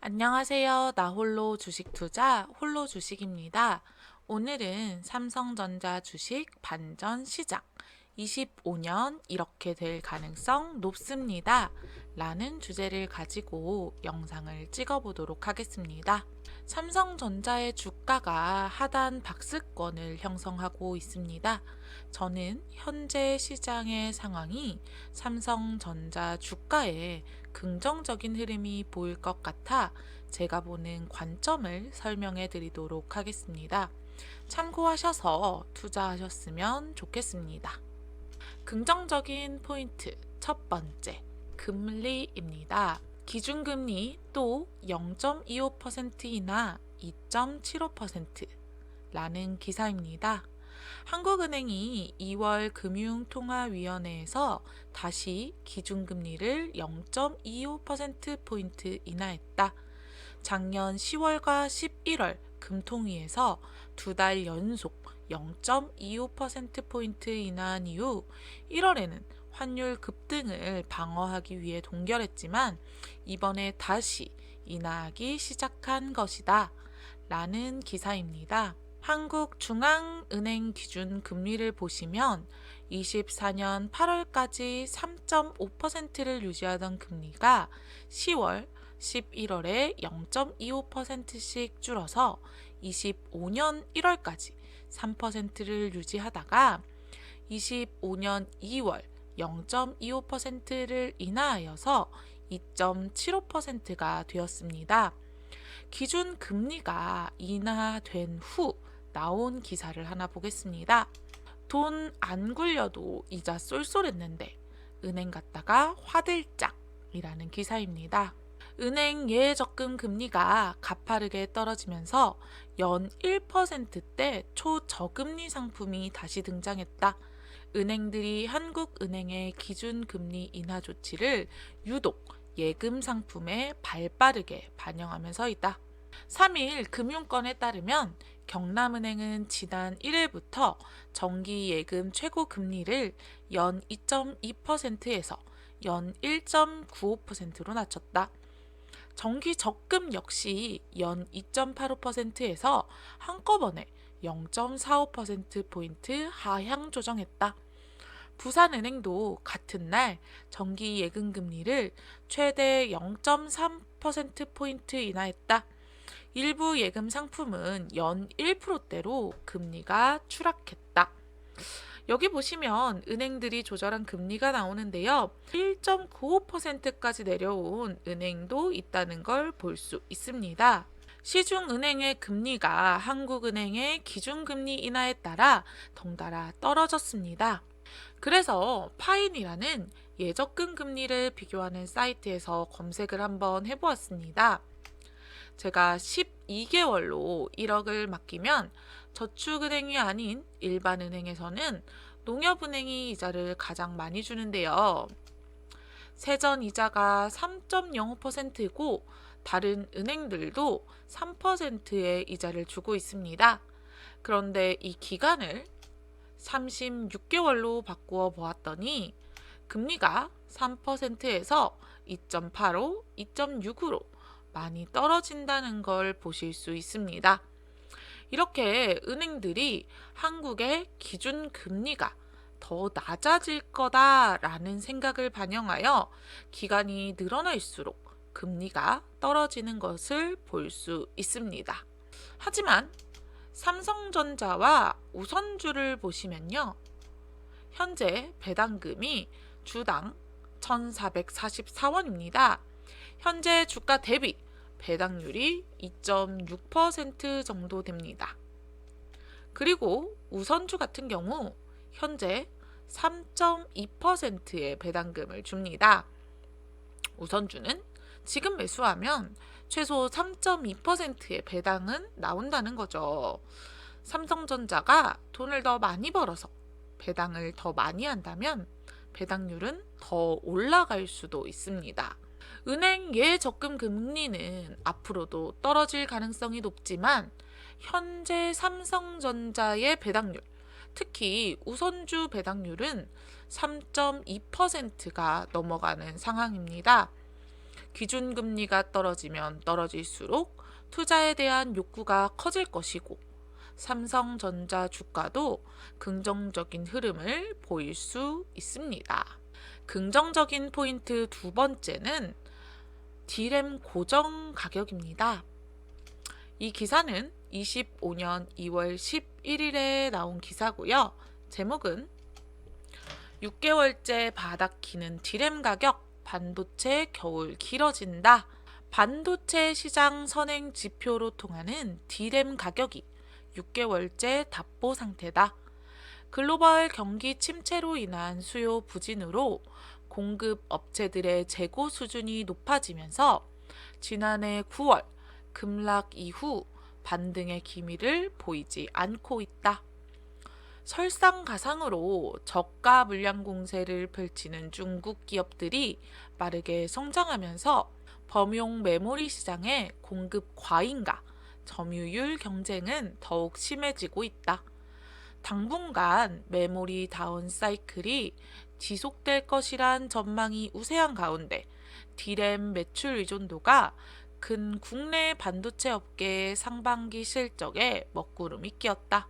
안녕하세요. 나홀로 주식 투자 홀로 주식입니다. 오늘은 삼성전자 주식 반전 시작 25년 이렇게 될 가능성 높습니다. 라는 주제를 가지고 영상을 찍어보도록 하겠습니다. 삼성전자의 주가가 하단 박스권을 형성하고 있습니다. 저는 현재 시장의 상황이 삼성전자 주가에 긍정적인 흐름이 보일 것 같아 제가 보는 관점을 설명해 드리도록 하겠습니다. 참고하셔서 투자하셨으면 좋겠습니다. 긍정적인 포인트 첫 번째, 금리입니다. 기준금리 또 0.25%이나 2.75%라는 기사입니다. 한국은행이 2월 금융통화위원회에서 다시 기준금리를 0.25%포인트 인하했다. 작년 10월과 11월 금통위에서 두 달 연속 0.25%포인트 인하한 이후 1월에는 환율 급등을 방어하기 위해 동결했지만 이번에 다시 인하하기 시작한 것이다. 라는 기사입니다. 한국중앙은행 기준 금리를 보시면 24년 8월까지 3.5%를 유지하던 금리가 10월, 11월에 0.25%씩 줄어서 25년 1월까지 3%를 유지하다가 25년 2월 0.25%를 인하하여서 2.75%가 되었습니다. 기준 금리가 인하된 후 나온 기사를 하나 보겠습니다. 돈 안 굴려도 이자 쏠쏠했는데 은행 갔다가 화들짝이라는 기사입니다. 은행 예적금 금리가 가파르게 떨어지면서 연 1%대 초저금리 상품이 다시 등장했다. 은행들이 한국은행의 기준금리 인하 조치를 유독 예금 상품에 발빠르게 반영하면서이다. 3일 금융권에 따르면 경남은행은 지난 1일부터 정기 예금 최고 금리를 연 2.2%에서 연 1.95%로 낮췄다. 정기 적금 역시 연 2.85%에서 한꺼번에 0.45%포인트 하향 조정했다. 부산은행도 같은 날 정기 예금 금리를 최대 0.3%포인트 인하했다. 일부 예금 상품은 연 1%대로 금리가 추락했다. 여기 보시면 은행들이 조절한 금리가 나오는데요. 1.95%까지 내려온 은행도 있다는 걸 볼 수 있습니다. 시중은행의 금리가 한국은행의 기준금리 인하에 따라 덩달아 떨어졌습니다. 그래서 파인이라는 예적금 금리를 비교하는 사이트에서 검색을 한번 해보았습니다. 제가 12개월로 1억을 맡기면 저축은행이 아닌 일반은행에서는 농협은행이 이자를 가장 많이 주는데요. 세전 이자가 3.05%고 다른 은행들도 3%의 이자를 주고 있습니다. 그런데 이 기간을 36개월로 바꾸어 보았더니 금리가 3%에서 2.85, 2.6으로 많이 떨어진다는 걸 보실 수 있습니다. 이렇게 은행들이 한국의 기준 금리가 더 낮아질 거다라는 생각을 반영하여 기간이 늘어날수록 금리가 떨어지는 것을 볼 수 있습니다. 하지만 삼성전자와 우선주를 보시면요. 현재 배당금이 주당 1,444원입니다. 현재 주가 대비 배당률이 2.6% 정도 됩니다. 그리고 우선주 같은 경우 현재 3.2%의 배당금을 줍니다. 우선주는 지금 매수하면 최소 3.2%의 배당은 나온다는 거죠. 삼성전자가 돈을 더 많이 벌어서 배당을 더 많이 한다면 배당률은 더 올라갈 수도 있습니다. 은행 예적금 금리는 앞으로도 떨어질 가능성이 높지만 현재 삼성전자의 배당률, 특히 우선주 배당률은 3.2%가 넘어가는 상황입니다. 기준금리가 떨어지면 떨어질수록 투자에 대한 욕구가 커질 것이고 삼성전자 주가도 긍정적인 흐름을 보일 수 있습니다. 긍정적인 포인트 두 번째는 D램 고정 가격입니다. 이 기사는 25년 2월 11일에 나온 기사고요. 제목은 6개월째 바닥키는 D램 가격, 반도체 겨울 길어진다. 반도체 시장 선행 지표로 통하는 D램 가격이 6개월째 답보 상태다. 글로벌 경기 침체로 인한 수요 부진으로 공급 업체들의 재고 수준이 높아지면서 지난해 9월 급락 이후 반등의 기미를 보이지 않고 있다. 설상가상으로 저가 물량 공세를 펼치는 중국 기업들이 빠르게 성장하면서 범용 메모리 시장의 공급 과잉과 점유율 경쟁은 더욱 심해지고 있다. 당분간 메모리 다운 사이클이 지속될 것이란 전망이 우세한 가운데 D램 매출 의존도가 큰 국내 반도체 업계의 상반기 실적에 먹구름이 끼었다.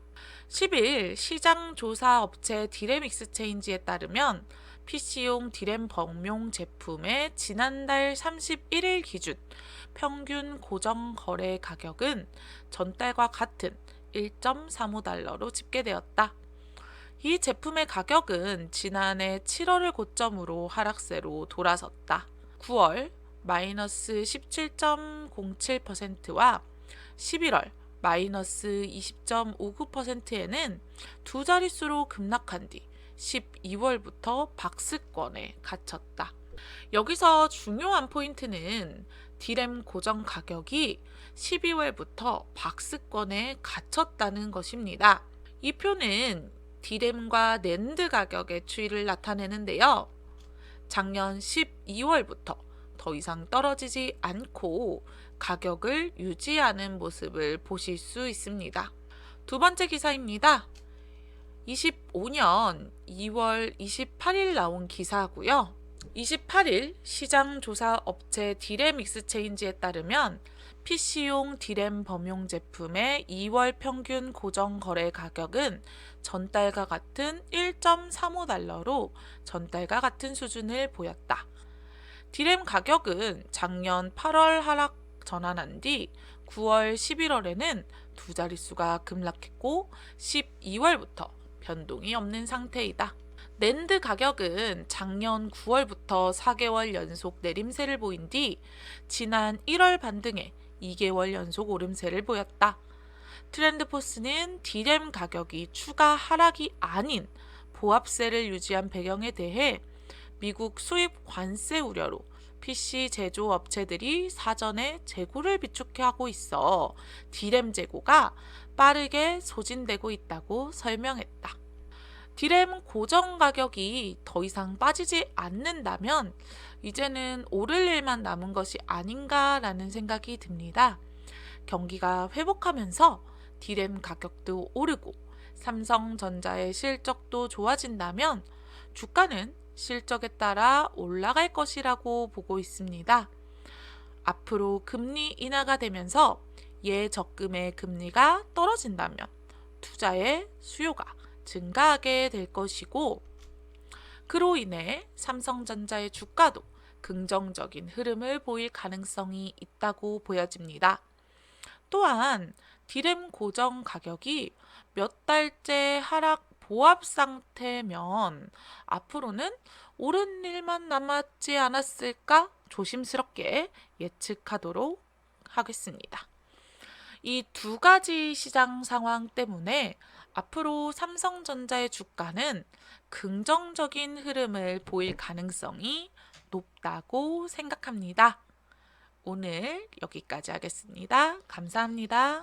10일 시장조사 업체 D램 익스체인지에 따르면 PC용 D램 범용 제품의 지난달 31일 기준 평균 고정 거래 가격은 전달과 같은 1.35달러로 집계되었다. 이 제품의 가격은 지난해 7월을 고점으로 하락세로 돌아섰다. 9월 마이너스 17.07%와 11월 마이너스 20.59%에는 두 자릿수로 급락한 뒤 12월부터 박스권에 갇혔다. 여기서 중요한 포인트는 D램 고정 가격이 12월부터 박스권에 갇혔다는 것입니다. 이 표는 D램과 낸드 가격의 추이를 나타내는데요. 작년 12월부터 더 이상 떨어지지 않고 가격을 유지하는 모습을 보실 수 있습니다. 두 번째 기사입니다. 25년 2월 28일 나온 기사고요. 28일 시장조사 업체 D램 익스체인지에 따르면 PC용 D램 범용 제품의 2월 평균 고정 거래 가격은 전달과 같은 1.35달러로 전달과 같은 수준을 보였다. D램 가격은 작년 8월 하락 전환한 뒤 9월, 11월에는 두 자릿수가 급락했고 12월부터 변동이 없는 상태이다. 낸드 가격은 작년 9월부터 4개월 연속 내림세를 보인 뒤 지난 1월 반등에 2개월 연속 오름세를 보였다. 트렌드포스는 D램 가격이 추가 하락이 아닌 보합세를 유지한 배경에 대해 미국 수입 관세 우려로 PC 제조 업체들이 사전에 재고를 비축하고 있어 D램 재고가 빠르게 소진되고 있다고 설명했다. D램 고정 가격이 더 이상 빠지지 않는다면 이제는 오를 일만 남은 것이 아닌가라는 생각이 듭니다. 경기가 회복하면서 D램 가격도 오르고 삼성전자의 실적도 좋아진다면 주가는 실적에 따라 올라갈 것이라고 보고 있습니다. 앞으로 금리 인하가 되면서 예적금의 금리가 떨어진다면 투자의 수요가 증가하게 될 것이고 그로 인해 삼성전자의 주가도 긍정적인 흐름을 보일 가능성이 있다고 보여집니다. 또한 D램 고정 가격이 몇 달째 하락 보합 상태면 앞으로는 오른 일만 남았지 않았을까 조심스럽게 예측하도록 하겠습니다. 이 두 가지 시장 상황 때문에 앞으로 삼성전자의 주가는 긍정적인 흐름을 보일 가능성이 높다고 생각합니다. 오늘 여기까지 하겠습니다. 감사합니다.